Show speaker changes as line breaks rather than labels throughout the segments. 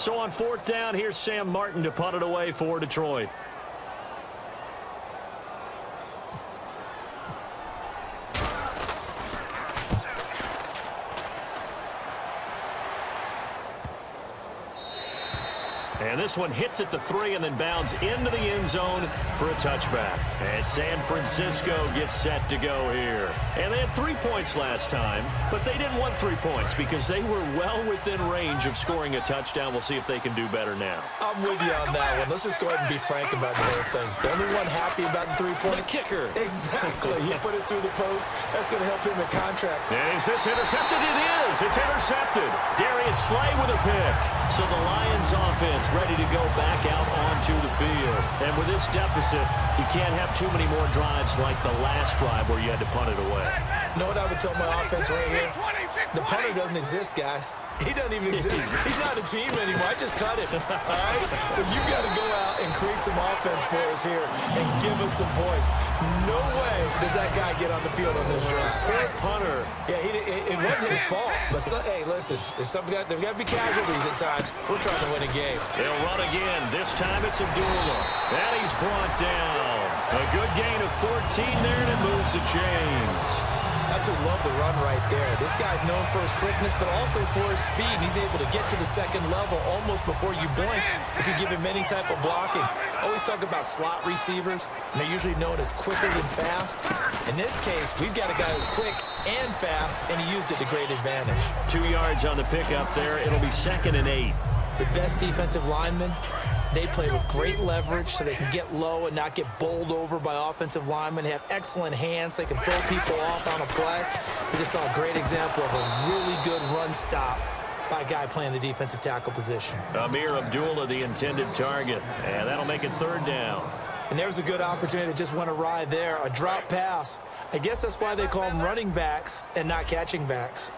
So on 4th down, here's Sam Martin to punt it away for Detroit. And this one hits at the 3 and then bounds into the end zone for a touchback. And San Francisco gets set to go here. And they had 3 points last time, but they didn't want 3 points because they were well within range of scoring a touchdown. We'll see if they can do better now.
I'm with you on that one. Let's just go ahead and be frank about the whole thing. The only one happy about the 3-point?
The kicker.
Exactly. He put it through the post. That's going to help him in contract.
And is this intercepted? It is. It's intercepted. Darius Slay with a pick. So the Lions offense ready to go back out onto the field. And with this deficit, you can't have too many more drives like the last drive where you had to punt it away.
You know what I would tell my offense right here? The punter doesn't exist, guys. He doesn't even exist. He's not a team anymore. I just cut it. All right? So you've got to go out and create some offense for us here and give us some points. No way does that guy get on the field on this drive.
Poor punter.
Yeah, it wasn't his fault. But, hey, listen, there's got to be casualties at times. We're trying to win a game.
They'll run again. This time it's Abdullah. And he's brought down. A good gain of 14 there, and it moves the chains.
Absolutely love the run right there. This guy's known for his quickness, but also for his speed. He's able to get to the second level almost before you blink if you give him any type of blocking. Always talk about slot receivers, and they're usually known as quicker than fast. In this case, we've got a guy who's quick and fast, and he used it to great advantage.
2 yards on the pickup there. It'll be 2nd and 8.
The best defensive linemen, they play with great leverage so they can get low and not get bowled over by offensive linemen. They have excellent hands. So they can throw people off on a play. We just saw a great example of a really good run stop by a guy playing the defensive tackle position.
Amir Abdullah, the intended target. And that'll make it 3rd down.
And there's a good opportunity that just went awry there. A drop pass. I guess that's why they call them running backs and not catching backs.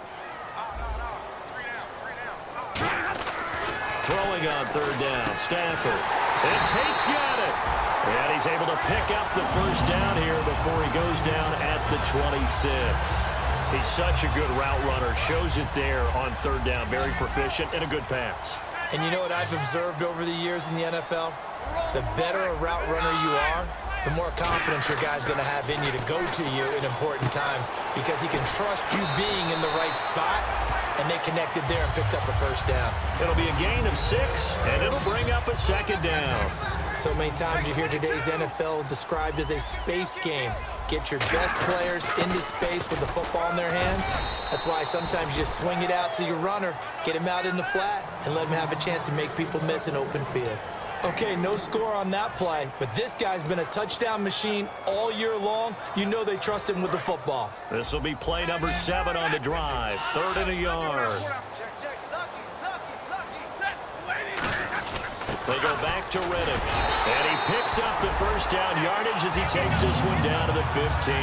Throwing on 3rd down, Stafford. And Tate's got it. And he's able to pick up the 1st down here before he goes down at the 26. He's such a good route runner. Shows it there on 3rd down. Very proficient and a good pass.
And you know what I've observed over the years in the NFL? The better a route runner you are, the more confidence your guy's going to have in you to go to you in important times because he can trust you being in the right spot. And they connected there and picked up a 1st down.
It'll be a gain of 6, and it'll bring up a 2nd down.
So many times you hear today's NFL described as a space game. Get your best players into space with the football in their hands. That's why sometimes you just swing it out to your runner, get him out in the flat, and let him have a chance to make people miss an open field. Okay, no score on that play, but this guy's been a touchdown machine all year long. You know they trust him with the football.
This will be play number 7 on the drive. 3rd and a yard. They go back to Reddick, and he picks up the 1st down yardage as he takes this one down to the 15.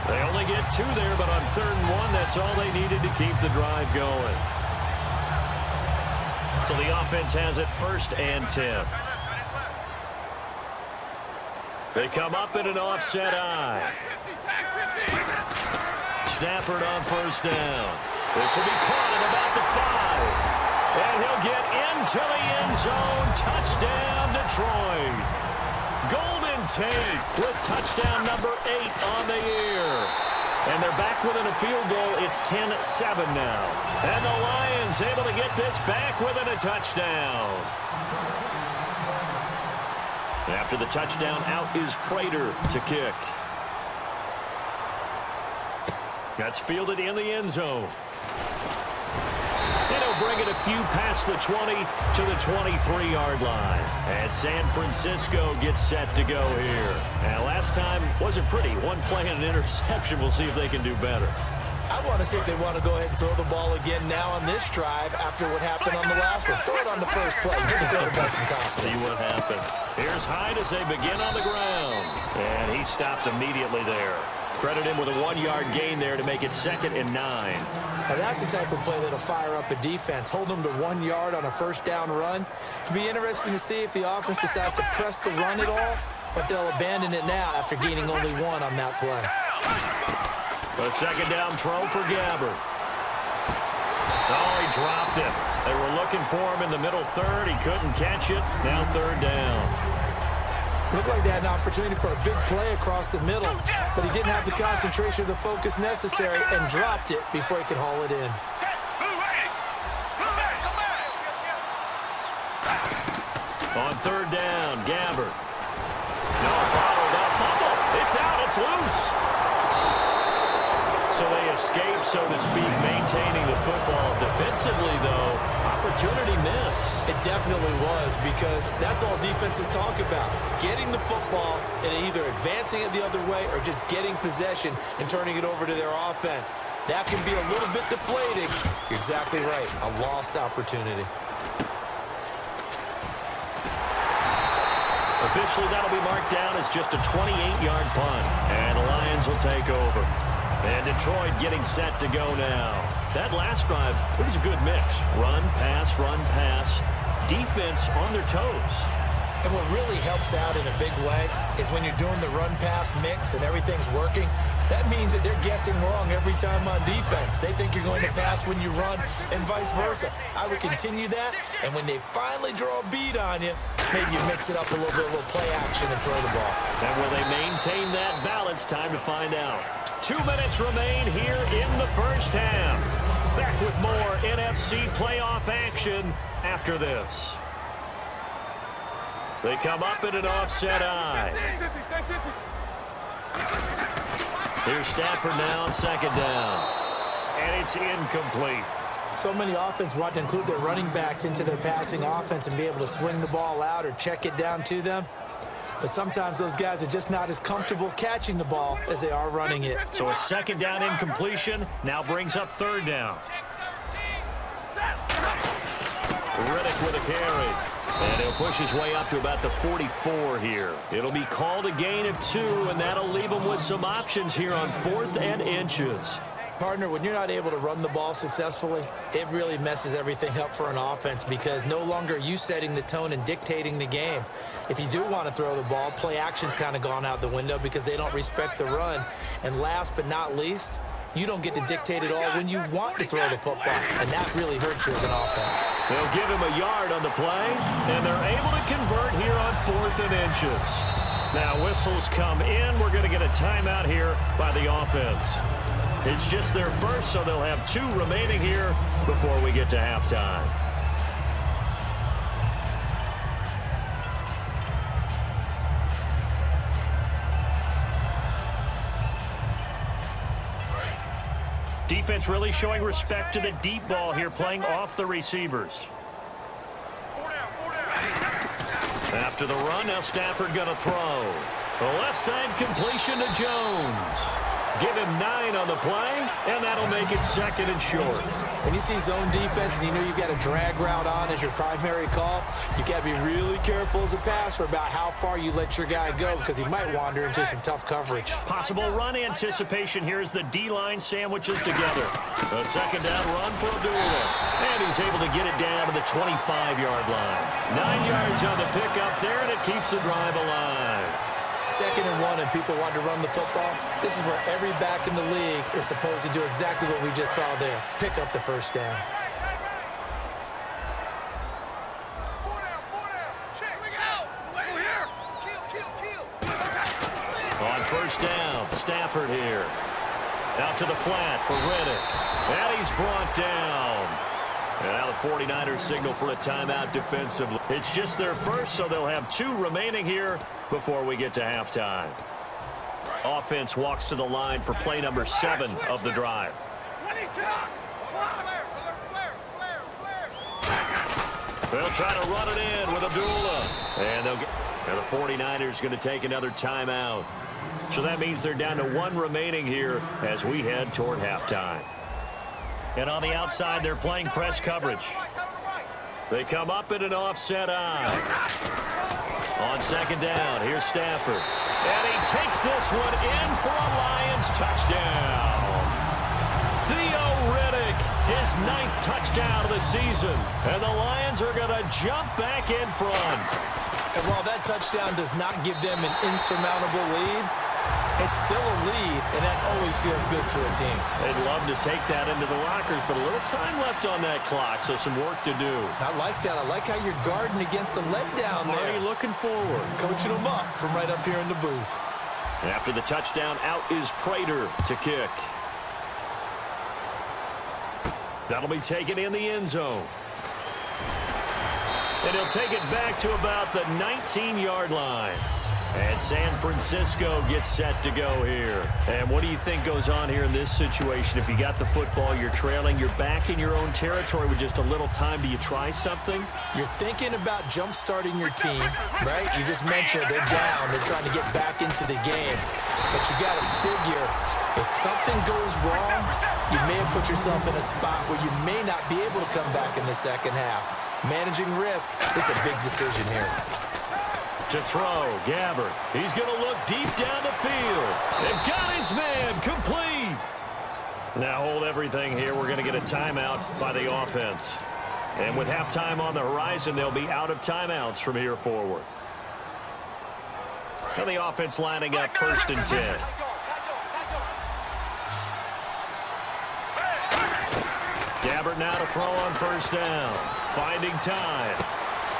They only get 2 there, but on 3rd and 1, that's all they needed to keep the drive going. So the offense has it 1st and 10. They come up in an offset eye. Stafford on 1st down. This will be caught at about the 5. And he'll get into the end zone. Touchdown, Detroit. Golden Tate with touchdown number 8 on the year. And they're back within a field goal. It's 10-7 now. And the Lions able to get this back within a touchdown. After the touchdown, out is Prater to kick. That's fielded in the end zone. And he'll bring it a few past the 20 to the 23-yard line. And San Francisco gets set to go here. And last time wasn't pretty. One play and an interception. We'll see if they can do better.
I want to see if they want to go ahead and throw the ball again now on this drive after what happened on the last one. Throw it on the first play. Give the quarterback some confidence.
See what happens. Here's Hyde as they begin on the ground. And he stopped immediately there. Credit him with a 1-yard gain there to make it 2nd and 9.
Now that's the type of play that'll fire up a defense. Hold them to 1 yard on a 1st down run. It'll be interesting to see if the offense decides to press the run at all, or if they'll abandon it now after gaining only 1 on that play.
A 2nd down throw for Gabbert. Oh, he dropped it. They were looking for him in the middle third. He couldn't catch it. Now third down.
Looked like they had an opportunity for a big play across the middle, but he didn't have the concentration or the focus necessary and dropped it before he could haul it in.
On third down, Gabbert. No, bottled up, fumble. It's out, it's loose. So they escape, so to speak, maintaining the football. Defensively, though, opportunity miss.
It definitely was, because that's all defenses talk about. Getting the football and either advancing it the other way or just getting possession and turning it over to their offense. That can be a little bit deflating. You're exactly right. A lost opportunity.
Officially, that'll be marked down as just a 28-yard punt. And the Lions will take over. And Detroit getting set to go now. That last drive, it was a good mix. Run, pass, defense on their toes.
And what really helps out in a big way is when you're doing the run-pass mix and everything's working, that means that they're guessing wrong every time on defense. They think you're going to pass when you run and vice versa. I would continue that, and when they finally draw a beat on you, maybe you mix it up a little bit, a little play action and throw the ball.
And will they maintain that balance? Time to find out. 2 minutes remain here in the first half. Back with more NFC playoff action after this. They come up in an offset eye. Here's Stafford now on second down. And it's incomplete.
So many offenses want to include their running backs into their passing offense and be able to swing the ball out or check it down to them. But sometimes those guys are just not as comfortable catching the ball as they are running it.
So a second down incompletion now brings up third down. Riddick with a carry. And he'll push his way up to about the 44 here. It'll be called a gain of 2, and that'll leave him with some options here on 4th and inches.
Partner, when you're not able to run the ball successfully, it really messes everything up for an offense, because no longer are you setting the tone and dictating the game. If you do want to throw the ball, play action's kind of gone out the window because they don't respect the run. And last but not least, you don't get to dictate it all when you want to throw the football, and that really hurts you as an offense.
They'll give him a yard on the play, and they're able to convert here on 4th and inches. Now whistles come in. We're going to get a timeout here by the offense. It's just their first, so they'll have 2 remaining here before we get to halftime. Defense really showing respect to the deep ball here, playing off the receivers. After the run, now Stafford going to throw. The left side completion to Jones. Give him 9 on the play, and that'll make it 2nd and short.
When you see zone defense and you know you've got a drag route on as your primary call, you've got to be really careful as a passer about how far you let your guy go, because he might wander into some tough coverage.
Possible run anticipation here as the D-line sandwiches together. A second down run for Abdullah. And he's able to get it down to the 25-yard line. 9 yards on the pickup there, and it keeps the drive alive.
2nd and 1, and people want to run the football. This is where every back in the league is supposed to do exactly what we just saw there. Pick up the first down.
On first down, Stafford here. Out to the flat for Riddick. And he's brought down. And now the 49ers signal for a timeout defensively. It's just their first, so they'll have 2 remaining here before we get to halftime. Offense walks to the line for play number 7 of the drive. They'll try to run it in with Abdullah. And the 49ers going to take another timeout. So that means they're down to 1 remaining here as we head toward halftime. And on the outside, they're playing press coverage. They come up in an offset eye. On second down, here's Stafford. And he takes this one in for a Lions touchdown. Theo Riddick, his 9th touchdown of the season. And the Lions are going to jump back in front.
And while that touchdown does not give them an insurmountable lead, It's still a lead, and that always feels good to a team.
They'd love to take that into the lockers, but a little time left on that clock, so some work to do.
I like that. I like how you're guarding against a letdown there.
Already looking forward.
Coaching them up from right up here in the booth.
After the touchdown, out is Prater to kick. That'll be taken in the end zone. And he'll take it back to about the 19-yard line. And San Francisco gets set to go here. And what do you think goes on here in this situation? If you got the football, you're trailing, you're back in your own territory with just a little time. Do you try something?
You're thinking about jump-starting your team, right? You just mentioned they're down. They're trying to get back into the game. But you got to figure, if something goes wrong, you may have put yourself in a spot where you may not be able to come back in the second half. Managing risk, this is a big decision here.
To throw, Gabbert. He's going to look deep down the field. They've got his man complete. Now hold everything here. We're going to get a timeout by the offense. And with halftime on the horizon, they'll be out of timeouts from here forward. And the offense lining up 1st and 10. Gabbert now to throw on 1st down. Finding time.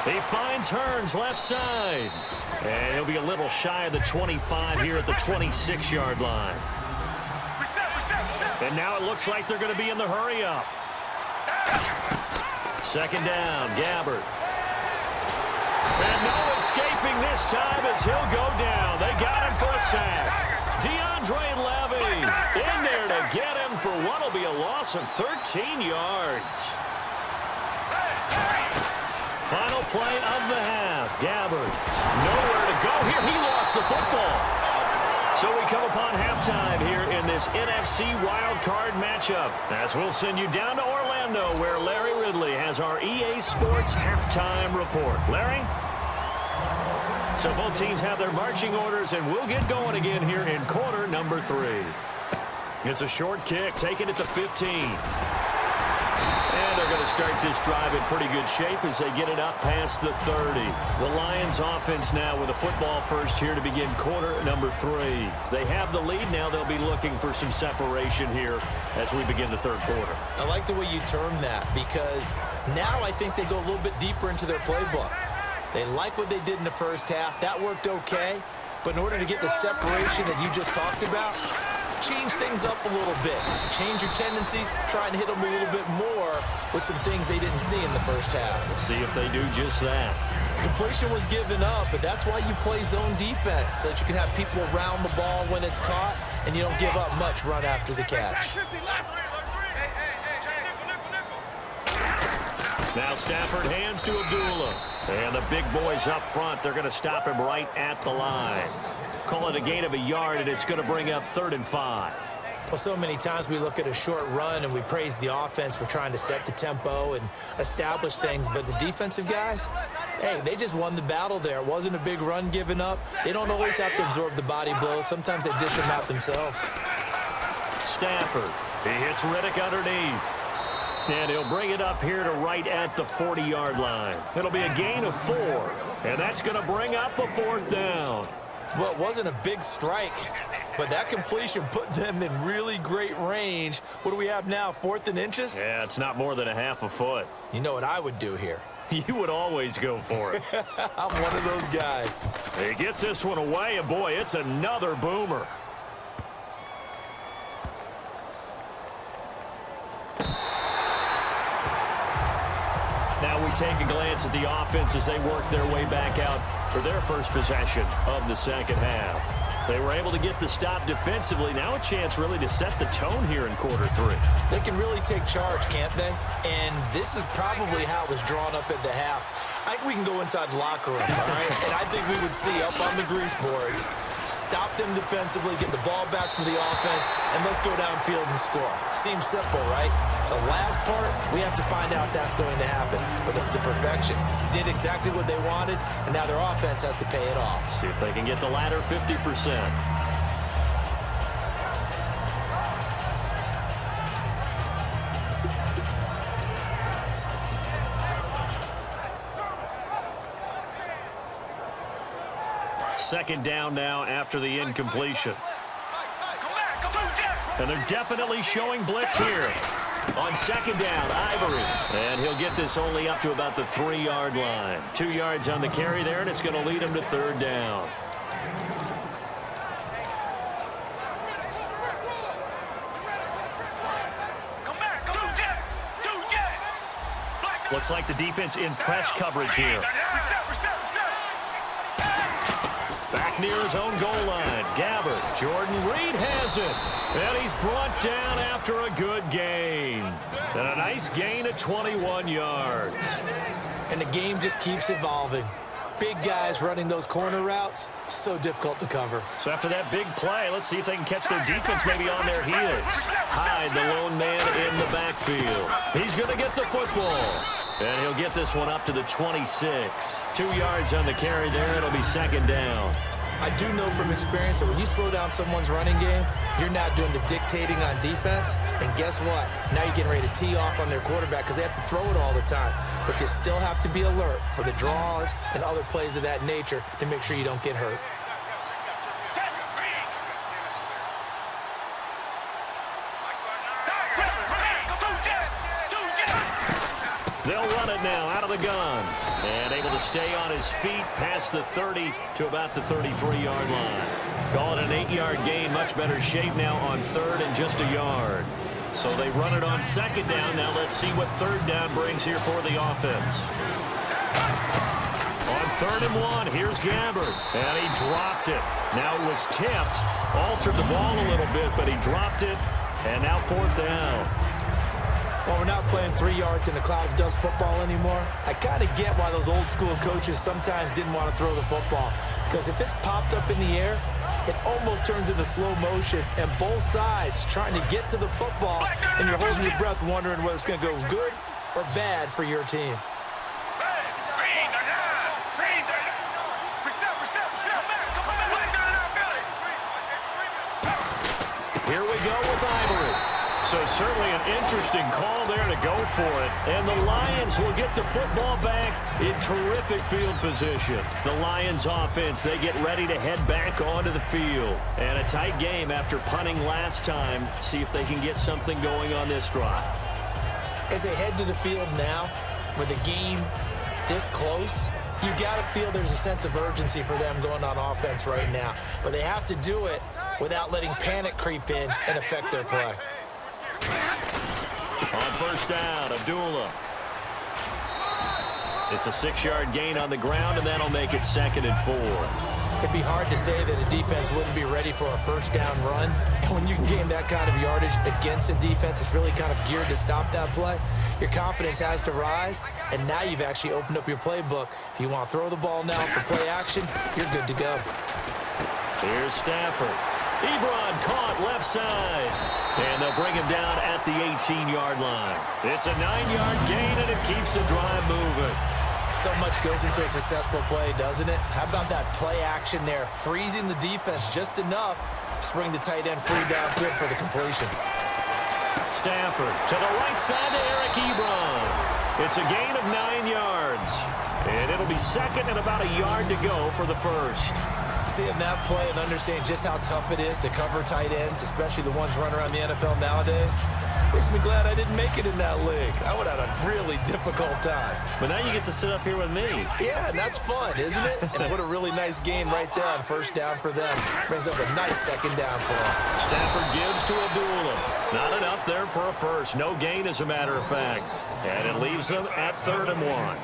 He finds Hearns left side. And he'll be a little shy of the 25 here at the 26-yard line. And now it looks like they're going to be in the hurry-up. 2nd down, Gabbert. And no escaping this time as he'll go down. They got him for a sack. DeAndre Levy in there to get him for what will be a loss of 13 yards. Final play of the half. Gabbert nowhere to go here. He lost the football. So we come upon halftime here in this NFC wildcard matchup, as we'll send you down to Orlando, where Larry Ridley has our EA Sports halftime report. Larry? So both teams have their marching orders, and we'll get going again here in quarter number 3. It's a short kick, taking it to 15. And they're going to start this drive in pretty good shape as they get it up past the 30. The Lions offense now with a football first here to begin quarter number 3. They have the lead now. They'll be looking for some separation here as we begin the 3rd quarter.
I like the way you term that, because now I think they go a little bit deeper into their playbook. They like what they did in the first half. That worked okay. But in order to get the separation that you just talked about, change things up a little bit. Change your tendencies, try and hit them a little bit more with some things they didn't see in the first half.
Let's see if they do just that.
Completion was given up, but that's why you play zone defense, so that you can have people around the ball when it's caught, and you don't give up much run after the catch.
Now Stafford hands to Abdullah. And the big boys up front, they're going to stop him right at the line. Call it a gain of a yard, and it's going to bring up 3rd and 5.
Well, so many times we look at a short run and we praise the offense for trying to set the tempo and establish things, but the defensive guys, hey, they just won the battle there. It wasn't a big run given up. They don't always have to absorb the body blows. Sometimes they dish them out themselves.
Stafford, he hits Riddick underneath. And he'll bring it up here to right at the 40-yard line. It'll be a gain of 4, and that's going to bring up a 4th down.
Well, it wasn't a big strike, but that completion put them in really great range. What do we have now, 4th and inches?
Yeah, it's not more than a half a foot.
You know what I would do here?
You would always go for it.
I'm one of those guys.
He gets this one away, and boy, it's another boomer. Now we take a glance at the offense as they work their way back out for their first possession of the second half. They were able to get the stop defensively. Now a chance really to set the tone here in quarter 3.
They can really take charge, can't they? And this is probably how it was drawn up at the half. I think we can go inside the locker room, all right? And I think we would see up on the grease boards, stop them defensively, get the ball back for the offense, and let's go downfield and score. Seems simple, right? The last part, we have to find out if that's going to happen. But the perfection did exactly what they wanted, and now their offense has to pay it off.
See if they can get the latter 50%. Second down now after the incompletion. And they're definitely showing blitz here. On second down, Ivory. And he'll get this only up to about the 3-yard line. 2 yards on the carry there, and it's going to lead him to third down. Looks like the defense in press coverage here. Back near his own goal line. Gabbard. Jordan Reed has it. And he's brought down after a good gain. And a nice gain of 21 yards.
And the game just keeps evolving. Big guys running those corner routes, so difficult to cover.
So after that big play, let's see if they can catch their defense maybe on their heels. Hyde, the lone man in the backfield. He's going to get the football. And he'll get this one up to the 26. 2 yards on the carry there. It'll be second down.
I do know from experience that when you slow down someone's running game, you're not doing the dictating on defense. And guess what? Now you're getting ready to tee off on their quarterback because they have to throw it all the time. But you still have to be alert for the draws and other plays of that nature to make sure you don't get hurt.
They'll run it now out of the gun. And able to stay on his feet past the 30 to about the 33-yard line. Call it an 8-yard gain. Much better shape now on third and just a yard. So they run it on second down. Now let's see what third down brings here for the offense. On 3rd and 1, here's Gabbard. And he dropped it. Now it was tipped. Altered the ball a little bit, but he dropped it. And now 4th down.
Well, we're not playing 3 yards in a cloud of dust football anymore. I kind of get why those old school coaches sometimes didn't want to throw the football. Because if it's popped up in the air, it almost turns into slow motion. And both sides trying to get to the football, and you're holding your breath wondering whether it's going to go good or bad for your team.
Here we go with Ivory. So certainly an interesting call there to go for it. And the Lions will get the football back in terrific field position. The Lions offense, they get ready to head back onto the field. And a tight game after punting last time. See if they can get something going on this drive.
As they head to the field now, with the game this close, you got to feel there's a sense of urgency for them going on offense right now. But they have to do it without letting panic creep in and affect their play.
On 1st down, Abdullah. It's a 6-yard gain on the ground, and that'll make it 2nd and 4.
It'd be hard to say that a defense wouldn't be ready for a 1st down run. And when you can gain that kind of yardage against a defense, it's really kind of geared to stop that play. Your confidence has to rise, and now you've actually opened up your playbook. If you want to throw the ball now for play action, you're good to go.
Here's Stafford. Ebron caught left side. And they'll bring him down at the 18-yard line. It's a 9-yard gain, and it keeps the drive moving.
So much goes into a successful play, doesn't it? How about that play action there, freezing the defense just enough to bring the tight end free downfield for the completion.
Stafford to the right side to Eric Ebron. It's a gain of 9 yards. And it'll be 2nd and about a yard to go for the 1st.
Seeing that play and understanding just how tough it is to cover tight ends, especially the ones running around the NFL nowadays, makes me glad I didn't make it in that league. I would have had a really difficult time.
But now you get to sit up here with me.
Yeah, and that's fun, isn't it? And what a really nice gain right there on 1st down for them. Brings up a nice 2nd down for them.
Stafford gives to Abdullah. Not enough there for a first. No gain, as a matter of fact. And it leaves them at 3rd and 1.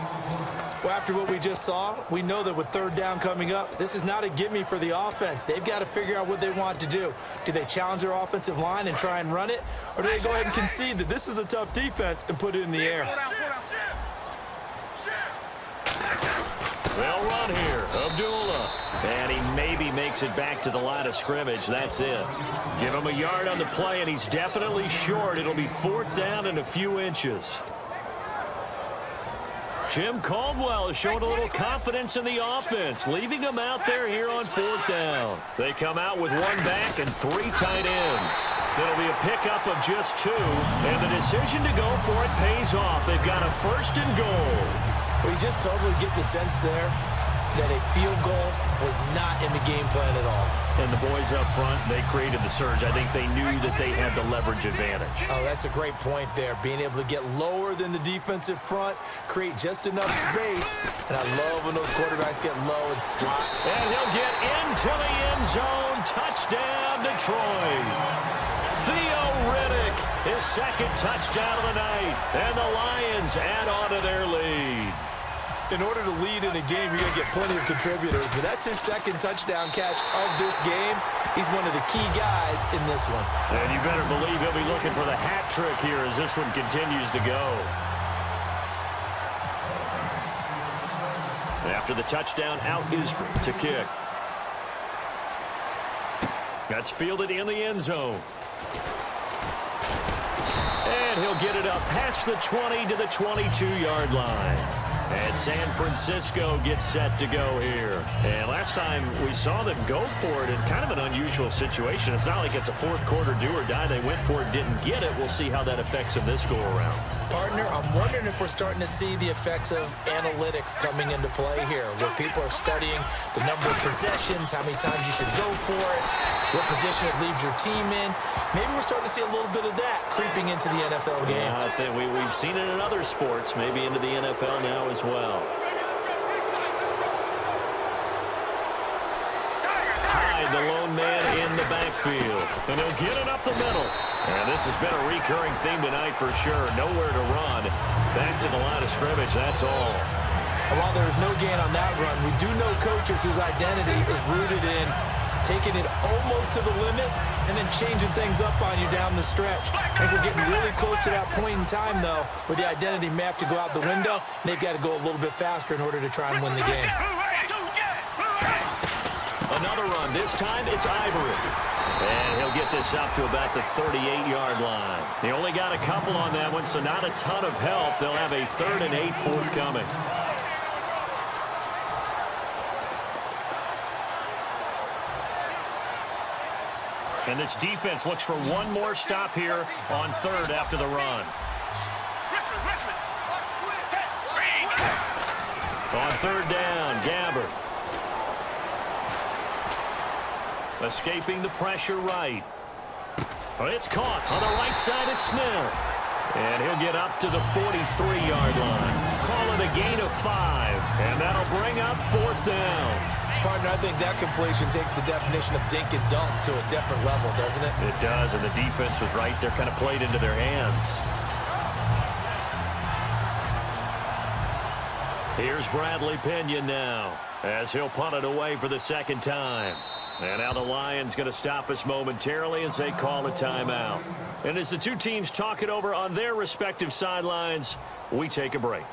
Well, after what we just saw, we know that with 3rd down coming up, this is not a gimme for the offense. They've got to figure out what they want to do. Do they challenge their offensive line and try and run it? Or do they go ahead and concede that this is a tough defense and put it in the air?
They'll run here. Abdullah. And he maybe makes it back to the line of scrimmage. That's it. Give him a yard on the play, and he's definitely short. It'll be 4th down and a few inches. Jim Caldwell is showing a little confidence in the offense, leaving them out there here on 4th down. They come out with 1 back and 3 tight ends. It'll be a pickup of just 2, and the decision to go for it pays off. They've got a 1st and goal.
We just totally get the sense there. that a field goal was not in the game plan at all.
And the boys up front, they created the surge. I think they knew that they had the leverage advantage.
Oh, that's a great point there. Being able to get lower than the defensive front, create just enough space. And I love when those quarterbacks get low and slot.
And he'll get into the end zone. Touchdown, Detroit. Theo Riddick, his second touchdown of the night. And the Lions add on to their lead.
In order to lead in a game, you're going to get plenty of contributors, but that's his second touchdown catch of this game. He's one of the key guys in this one.
And you better believe he'll be looking for the hat trick here as this one continues to go. After the touchdown, out is to kick. That's fielded in the end zone. And he'll get it up past the 20 to the 22-yard line. And San Francisco gets set to go here. And last time we saw them go for it in kind of an unusual situation. It's not like it's a fourth quarter do or die. They went for it, didn't get it. We'll see how that affects them this go-around.
Partner, I'm wondering if we're starting to see the effects of analytics coming into play here, where people are studying the number of possessions, how many times you should go for it, what position it leaves your team in. Maybe we're starting to see a little bit of that creeping into the NFL game.
Yeah, I think we've seen it in other sports, maybe into the NFL now as well. Hyde, the lone man in the backfield. And he'll get it up the middle. And this has been a recurring theme tonight for sure. Nowhere to run. Back to the line of scrimmage, that's all.
And while there was no gain on that run, we do know coaches whose identity is rooted in taking it almost to the limit and then changing things up on you down the stretch. I think we're getting really close to that point in time, though, where the identity may have to go out the window, and they've got to go a little bit faster in order to try and win the game.
Another run. This time it's Ivory. And he'll get this up to about the 38-yard line. He only got a couple on that one, so not a ton of help. They'll have a 3rd and 8 forthcoming. And this defense looks for one more stop here on 3rd after the run. On 3rd down, Gabbert. Escaping the pressure right. Well, it's caught on the right side at Smith. And he'll get up to the 43-yard line. Call it a gain of 5. And that'll bring up 4th down.
Partner, I think that completion takes the definition of dink and dunk to a different level, doesn't it?
It does, and the defense was right there, kind of played into their hands. Here's Bradley Pinion now, as he'll punt it away for the 2nd time. And now the Lions going to stop us momentarily as they call a timeout. And as the two teams talk it over on their respective sidelines, we take a break.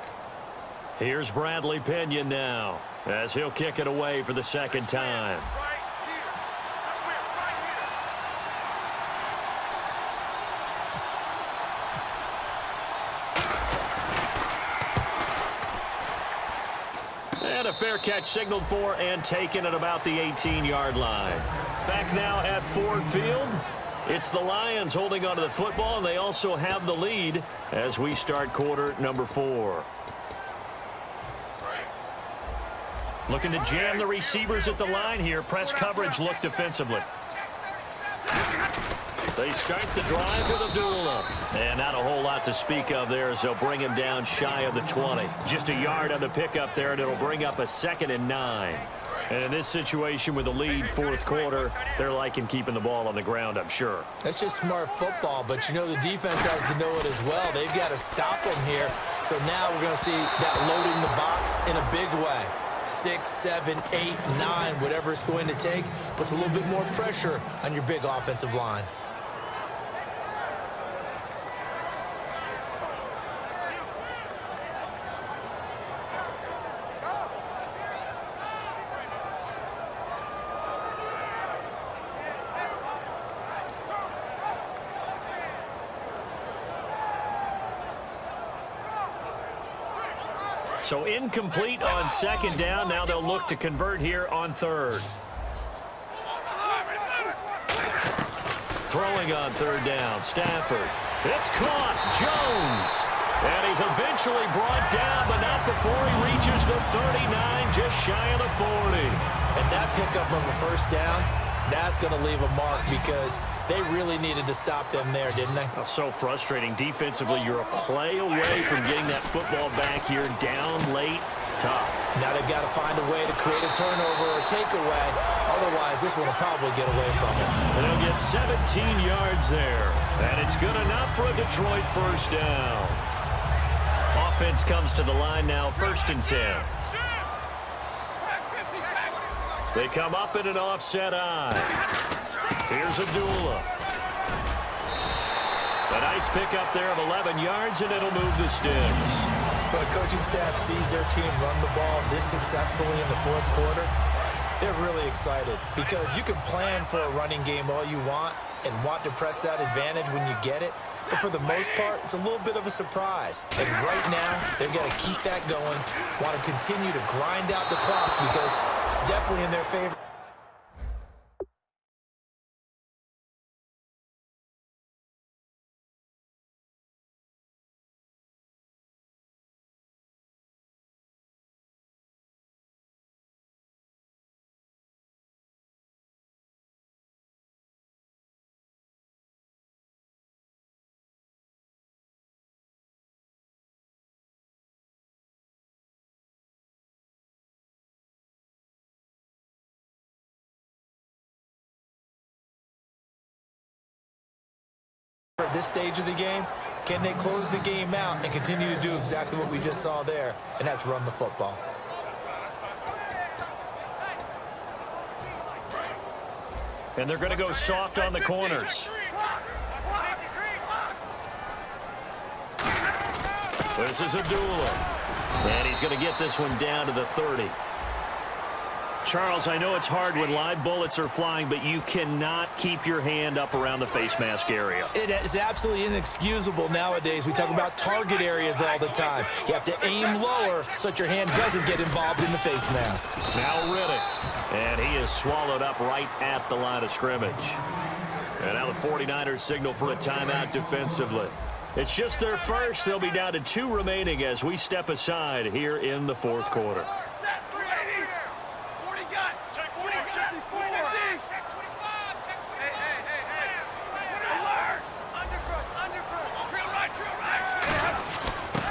Here's Bradley Pinion now, as he'll kick it away for the 2nd time. And a fair catch signaled for and taken at about the 18-yard line. Back now at Ford Field. It's the Lions holding onto the football, and they also have the lead as we start quarter number 4. Looking to jam the receivers at the line here. Press coverage look defensively. They start the drive with Abdullah. And not a whole lot to speak of there as they'll bring him down shy of the 20. Just a yard on the pickup there, and it'll bring up a 2nd and 9. And in this situation with the lead 4th quarter, they're liking keeping the ball on the ground, I'm sure.
That's just smart football, but you know the defense has to know it as well. They've got to stop them here. So now we're going to see that loading the box in a big way. 6, 7, 8, 9, whatever it's going to take, puts a little bit more pressure on your big offensive line.
So incomplete on 2nd down. Now they'll look to convert here on 3rd. Throwing on 3rd down, Stafford. It's caught. Jones. And he's eventually brought down, but not before he reaches the 39, just shy of the 40.
And that pickup of a first down, that's going to leave a mark because they really needed to stop them there, didn't they?
Oh, so frustrating. Defensively, you're a play away from getting that football back here, down late, tough.
Now they've got to find a way to create a turnover or takeaway. Otherwise, this one will probably get away from them.
And they'll get 17 yards there. And it's good enough for a Detroit first down. Offense comes to the line now, 1st and 10. They come up in an offset eye. Here's Abdullah. A nice pickup there of 11 yards, and it'll move the sticks.
When a coaching staff sees their team run the ball this successfully in the 4th quarter, they're really excited because you can plan for a running game all you want and want to press that advantage when you get it. But for the most part, it's a little bit of a surprise. And right now, they've got to keep that going, want to continue to grind out the clock because it's definitely in their favor. At this stage of the game, can they close the game out and continue to do exactly what we just saw there, and that's run the football.
And they're going to go soft on the corners. This is Abdullah. And he's going to get this one down to the 30. Charles, I know it's hard when live bullets are flying, but you cannot keep your hand up around the face mask area.
It is absolutely inexcusable nowadays. We talk about target areas all the time. You have to aim lower so that your hand doesn't get involved in the face mask.
Now Riddick, and he is swallowed up right at the line of scrimmage. And now the 49ers signal for a timeout defensively. It's just their first. They'll be down to 2 remaining as we step aside here in the 4th quarter.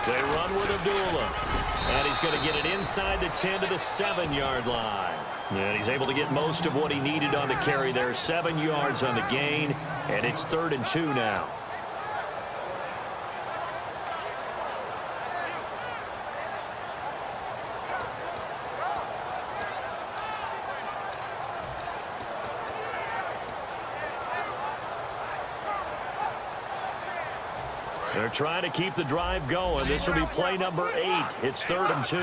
They run with Abdullah. And he's going to get it inside the 10 to the 7-yard line. And he's able to get most of what he needed on the carry there. 7 yards on the gain. And it's 3rd and 2 now. They're trying to keep the drive going. This will be play number 8. It's 3rd and 2.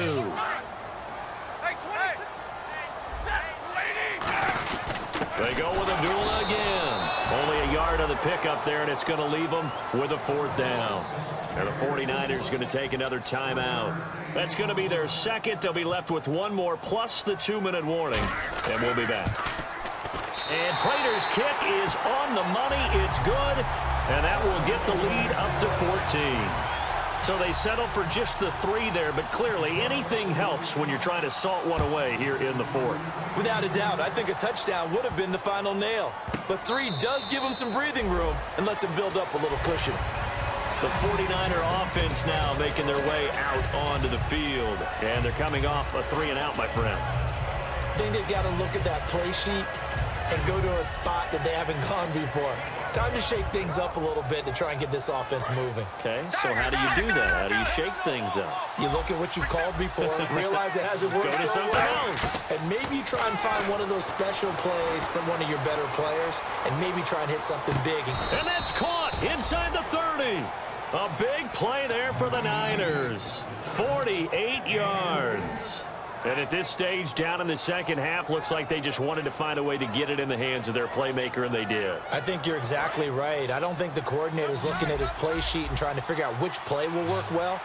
They go with Abdullah again. Only a yard on the pickup there, and it's going to leave them with a 4th down. And the 49ers going to take another timeout. That's going to be their second. They'll be left with one more plus the 2-minute warning, and we'll be back. And Prater's kick is on the money. It's good. And that will get the lead up to 14. So they settle for just the 3 there, but clearly anything helps when you're trying to salt one away here in the 4th.
Without a doubt, I think a touchdown would have been the final nail. But 3 does give them some breathing room and lets them build up a little cushion.
The 49er offense now making their way out onto the field. And they're coming off a 3-and-out, my friend.
I think they've got to look at that play sheet and go to a spot that they haven't gone before. Time to shake things up a little bit to try and get this offense moving.
Okay, so how do you do that? How do you shake things up?
You look at what you called before, realize it hasn't worked
Go to
so
something
well,
else.
and maybe try and find one of those special plays from one of your better players, and maybe try and hit something big.
And that's caught inside the 30. A big play there for the Niners. 48 yards. And at this stage, down in the second half, looks like they just wanted to find a way to get it in the hands of their playmaker, and they did.
I think you're exactly right. I don't think the coordinator's looking at his play sheet and trying to figure out which play will work well.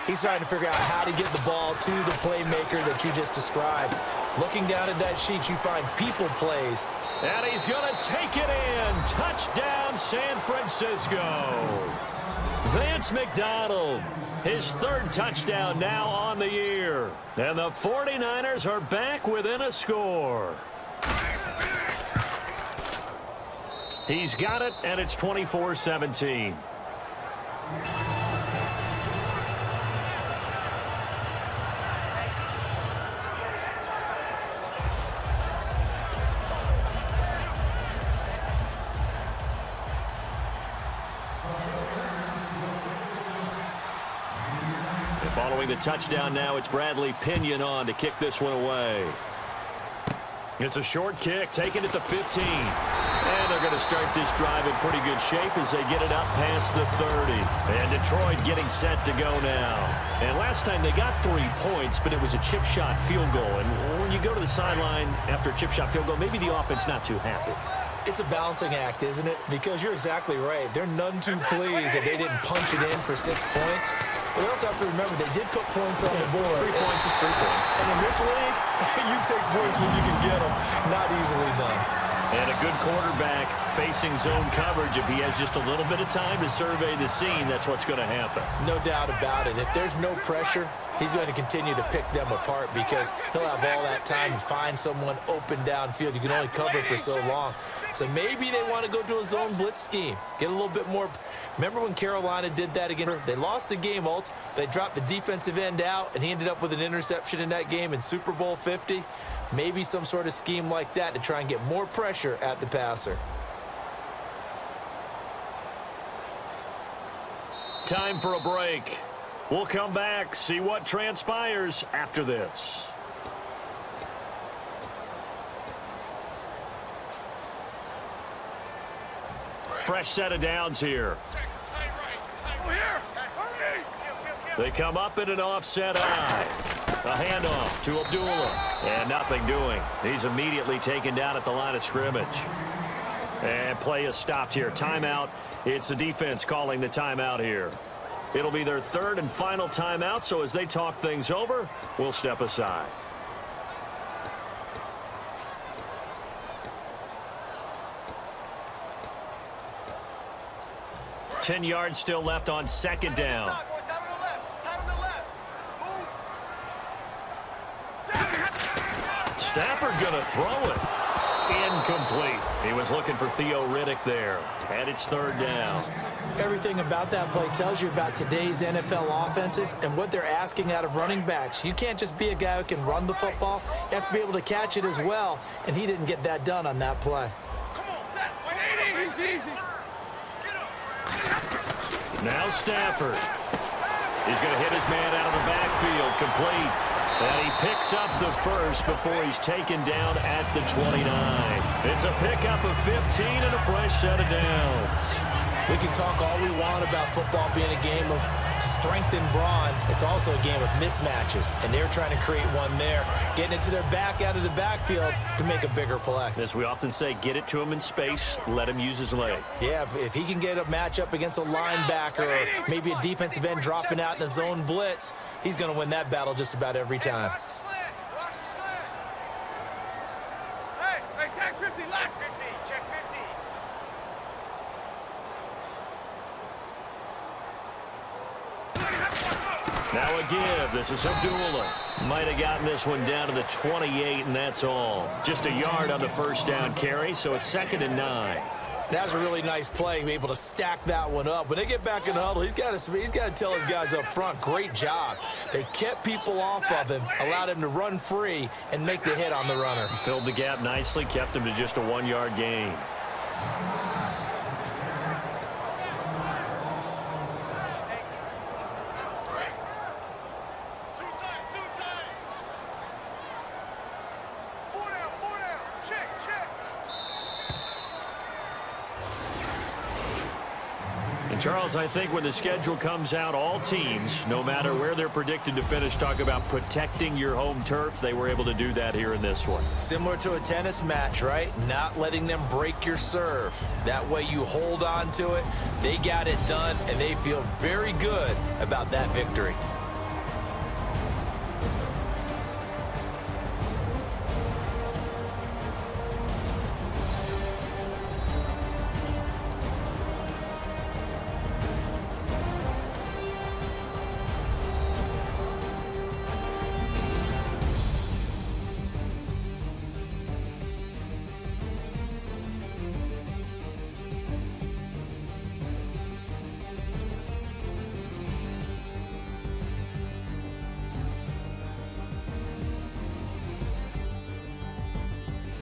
He's trying to figure out how to get the ball to the playmaker that you just described. Looking down at that sheet, you find people plays.
And he's going to take it in. Touchdown, San Francisco. Vance McDonald, his third touchdown now on the year. And the 49ers are back within a score. He's got it, and it's 24-17. Following the touchdown now, it's Bradley Pinion on to kick this one away. It's a short kick, taken at the 15. And they're going to start this drive in pretty good shape as they get it up past the 30. And Detroit getting set to go now. And last time they got 3 points, but it was a chip shot field goal. And when you go to the sideline after a chip shot field goal, maybe the offense not too happy.
It's a balancing act, isn't it? Because you're exactly right. They're none too pleased that they didn't punch it in for 6 points. But we also have to remember they did put points on the board.
3 points is 3 points.
And in this league, you take points when you can get them. Not easily done.
And a good quarterback facing zone coverage. If he has just a little bit of time to survey the scene, that's what's going to happen.
No doubt about it. If there's no pressure, he's going to continue to pick them apart because he'll have all that time to find someone open downfield. You can only cover for so long. So maybe they want to go to a zone blitz scheme. Get a little bit more. Remember when Carolina did that again? They lost the game, They dropped the defensive end out, and he ended up with an interception in that game in Super Bowl 50. Maybe some sort of scheme like that to try and get more pressure at the passer.
Time for a break. We'll come back, see what transpires after this. Fresh set of downs here. They come up in an offset eye. A handoff to Abdullah. And nothing doing. He's immediately taken down at the line of scrimmage. And play is stopped here. Timeout. It's the defense calling the timeout here. It'll be their third and final timeout, so as they talk things over, we'll step aside. Ten yards still left on second down. Stafford going to throw it. Incomplete. He was looking for Theo Riddick there. And it's third down.
Everything about that play tells you about today's NFL offenses and what they're asking out of running backs. You can't just be a guy who can run the football. You have to be able to catch it as well, and he didn't get that done on that play.
Now Stafford. He's going to hit his man out of the backfield. Complete. And he picks up the first before he's taken down at the 29. It's a pickup of 15 and a fresh set of downs.
We can talk all we want about football being a game of strength and brawn. It's also a game of mismatches, and they're trying to create one there, getting it to their back out of the backfield to make a bigger play.
As we often say, get it to him in space, let him use his leg.
Yeah, if he can get a matchup against a linebacker or maybe a defensive end dropping out in a zone blitz, he's going to win that battle just about every time.
Now a give. This is Abdullah. Might have gotten this one down to the 28, and that's all. Just a yard on the first down carry, so it's 2nd and 9.
That's a really nice play, be able to stack that one up. When they get back in the huddle, he's got to tell his guys up front, great job. They kept people off of him, allowed him to run free and make the hit on the runner.
Filled the gap nicely, kept him to just a 1-yard gain. Charles, I think when the schedule comes out, all teams, no matter where they're predicted to finish, talk about protecting your home turf. They were able to do that here in this one.
Similar to a tennis match, right? Not letting them break your serve. That way you hold on to it. They got it done, and they feel very good about that victory.